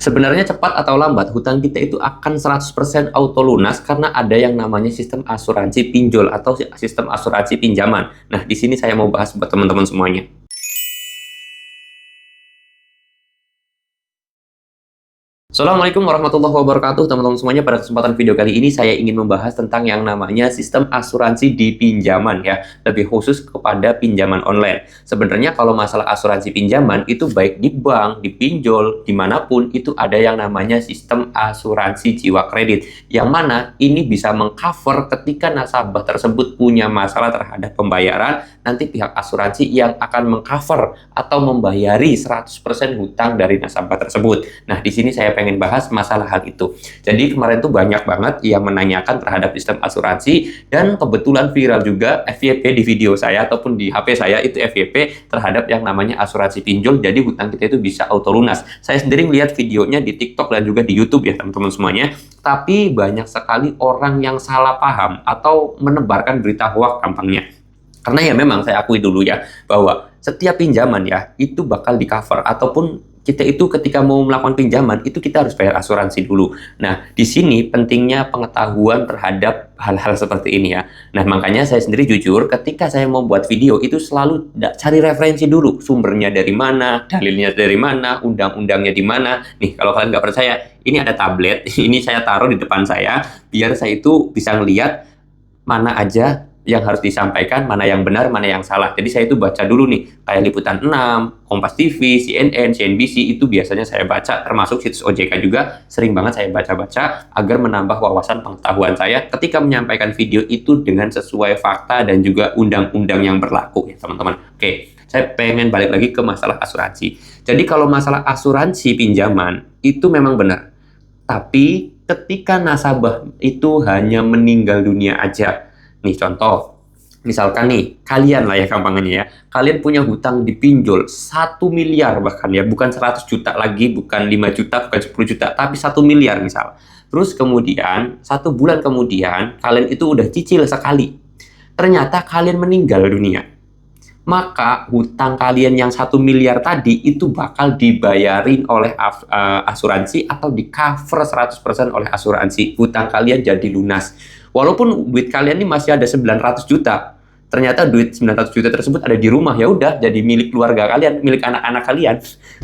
Sebenarnya cepat atau lambat, hutang kita itu akan 100% auto lunas karena ada yang namanya sistem asuransi pinjol atau sistem asuransi pinjaman. Nah, di sini saya mau bahas buat teman-teman semuanya. Assalamualaikum warahmatullahi wabarakatuh, teman-teman semuanya. Pada kesempatan video kali ini saya ingin membahas tentang yang namanya sistem asuransi di pinjaman ya, lebih khusus kepada pinjaman online. Sebenarnya kalau masalah asuransi pinjaman itu baik di bank, di pinjol, dimanapun itu ada yang namanya sistem asuransi jiwa kredit, yang mana ini bisa mengcover ketika nasabah tersebut punya masalah terhadap pembayaran, nanti pihak asuransi yang akan mengcover atau membayari 100% hutang dari nasabah tersebut. Nah, di sini saya pengen bahas masalah hal itu. Jadi kemarin tuh banyak banget yang menanyakan terhadap sistem asuransi, dan kebetulan viral juga FYP di video saya ataupun di HP saya itu FYP terhadap yang namanya asuransi pinjol. Jadi hutang kita itu bisa auto lunas. Saya sendiri melihat videonya di TikTok dan juga di YouTube ya teman-teman semuanya. Tapi banyak sekali orang yang salah paham atau menebarkan berita hoax gampangnya. Karena ya memang saya akui dulu ya bahwa setiap pinjaman ya itu bakal di cover, ataupun kita itu ketika mau melakukan pinjaman itu kita harus bayar asuransi dulu. Nah, di sini pentingnya pengetahuan terhadap hal-hal seperti ini ya. Nah, makanya saya sendiri jujur ketika saya mau buat video itu selalu cari referensi dulu, sumbernya dari mana, dalilnya dari mana, undang-undangnya di mana. Nih, kalau kalian nggak percaya, ini ada tablet, ini saya taruh di depan saya biar saya itu bisa ngelihat mana aja yang harus disampaikan, mana yang benar, mana yang salah. Jadi saya itu baca dulu nih, kayak Liputan 6, Kompas TV, CNN, CNBC, itu biasanya saya baca, termasuk situs OJK juga, sering banget saya baca-baca, agar menambah wawasan pengetahuan saya ketika menyampaikan video itu dengan sesuai fakta dan juga undang-undang yang berlaku, ya teman-teman. Oke, saya pengen balik lagi ke masalah asuransi. Jadi kalau masalah asuransi pinjaman, itu memang benar. Tapi ketika nasabah itu hanya meninggal dunia aja, nih contoh, misalkan nih, kalian lah ya gampangnya ya, kalian punya hutang di pinjol 1 miliar bahkan ya, bukan 100 juta lagi, bukan 5 juta, bukan 10 juta, tapi 1 miliar misal. Terus kemudian, 1 bulan kemudian, kalian itu udah cicil sekali. Ternyata kalian meninggal dunia. Maka hutang kalian yang 1 miliar tadi itu bakal dibayarin oleh asuransi atau di cover 100% oleh asuransi. Hutang kalian jadi lunas. Walaupun duit kalian ini masih ada 900 juta. Ternyata duit 900 juta tersebut ada di rumah, ya udah jadi milik keluarga kalian, milik anak-anak kalian.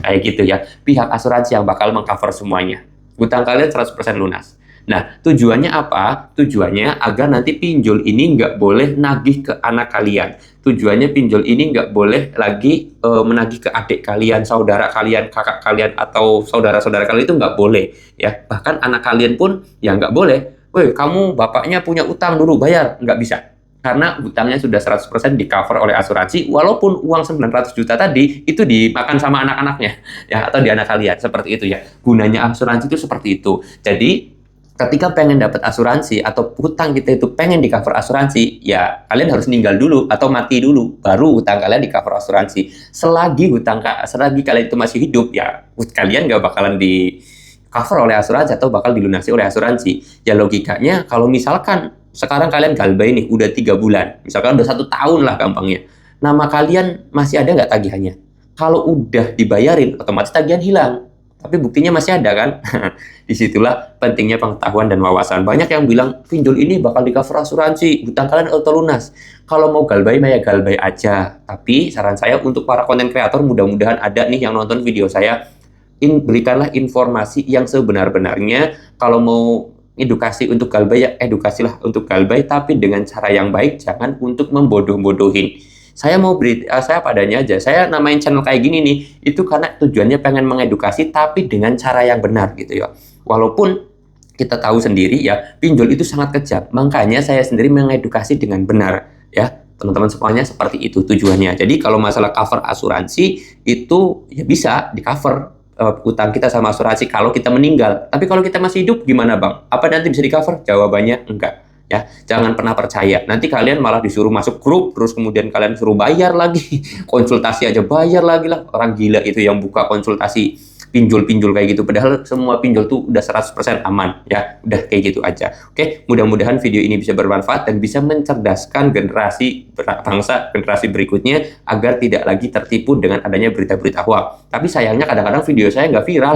Kayak gitu ya. Pihak asuransi yang bakal mengcover semuanya. Hutang kalian 100% lunas. Nah, tujuannya apa? Tujuannya agar nanti pinjol ini nggak boleh nagih ke anak kalian. Tujuannya pinjol ini nggak boleh lagi menagih ke adik kalian, saudara kalian, kakak kalian, atau saudara-saudara kalian, itu nggak boleh. Ya, bahkan anak kalian pun ya nggak boleh. Woi, kamu bapaknya punya utang dulu, bayar. Nggak bisa. Karena hutangnya sudah 100% di-cover oleh asuransi, walaupun uang 900 juta tadi itu dimakan sama anak-anaknya, ya, atau di anak kalian. Seperti itu ya. Gunanya asuransi itu seperti itu. Jadi, ketika pengen dapat asuransi atau hutang kita itu pengen di-cover asuransi, ya kalian harus meninggal dulu atau mati dulu, baru hutang kalian di-cover asuransi. Selagi kalian itu masih hidup, ya kalian nggak bakalan di-cover oleh asuransi atau bakal dilunasi oleh asuransi. Ya logikanya, kalau misalkan sekarang kalian galbay nih, udah 3 bulan, misalkan udah 1 tahun lah gampangnya, nama kalian masih ada nggak tagihannya? Kalau udah dibayarin, otomatis tagihan hilang. Tapi buktinya masih ada kan? Disitulah pentingnya pengetahuan dan wawasan. Banyak yang bilang, pinjol ini bakal di-cover asuransi, hutang kalian auto lunas. Kalau mau galbay, ya galbay aja. Tapi saran saya untuk para konten kreator, mudah-mudahan ada nih yang nonton video saya, berikanlah informasi yang sebenar-benarnya. Kalau mau edukasi untuk galbay, ya edukasilah untuk galbay, tapi dengan cara yang baik, jangan untuk membodoh-bodohin. Saya mau saya padanya aja. Saya namain channel kayak gini nih, itu karena tujuannya pengen mengedukasi, tapi dengan cara yang benar gitu ya. Walaupun kita tahu sendiri ya, pinjol itu sangat kejam. Makanya saya sendiri mengedukasi dengan benar ya. Teman-teman semuanya seperti itu tujuannya. Jadi kalau masalah cover asuransi itu ya bisa di-cover utang kita sama asuransi kalau kita meninggal. Tapi kalau kita masih hidup gimana, Bang? Apa nanti bisa di-cover? Jawabannya enggak. Ya, jangan pernah percaya. Nanti kalian malah disuruh masuk grup, terus kemudian kalian suruh bayar lagi. Konsultasi aja bayar lagi lah. Orang gila itu yang buka konsultasi pinjol-pinjol kayak gitu, padahal semua pinjol tuh udah 100% aman ya, udah kayak gitu aja. Oke, mudah-mudahan video ini bisa bermanfaat dan bisa mencerdaskan generasi bangsa, generasi berikutnya agar tidak lagi tertipu dengan adanya berita-berita hoax. Tapi sayangnya kadang-kadang video saya nggak viral.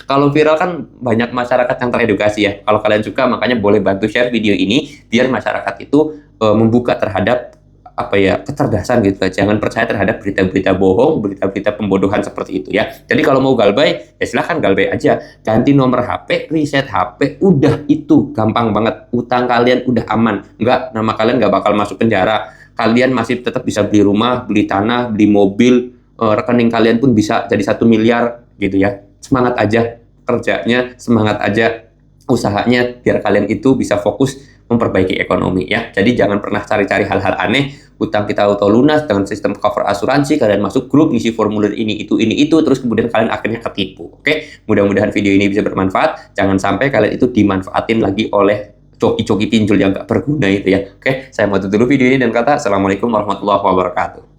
Kalau viral kan banyak masyarakat yang teredukasi ya. Kalau kalian suka, makanya boleh bantu share video ini biar masyarakat itu membuka terhadap apa ya, kecerdasan gitu. Jangan percaya terhadap berita-berita bohong, berita-berita pembodohan seperti itu ya. Jadi kalau mau galbay, ya silahkan galbay aja. Ganti nomor HP, reset HP, udah itu gampang banget. Utang kalian udah aman. Enggak, nama kalian nggak bakal masuk penjara. Kalian masih tetap bisa beli rumah, beli tanah, beli mobil. Rekening kalian pun bisa jadi 1 miliar gitu ya. Semangat aja kerjanya, semangat aja usahanya, biar kalian itu bisa fokus memperbaiki ekonomi ya. Jadi jangan pernah cari-cari hal-hal aneh. Utang kita auto lunas dengan sistem cover asuransi, kalian masuk grup, ngisi formulir ini itu, terus kemudian kalian akhirnya ketipu. Oke, mudah-mudahan video ini bisa bermanfaat. Jangan sampai kalian itu dimanfaatin lagi oleh coki-coki pinjol yang gak berguna itu ya. Oke, saya mau tutup dulu video ini dan kata assalamualaikum warahmatullahi wabarakatuh.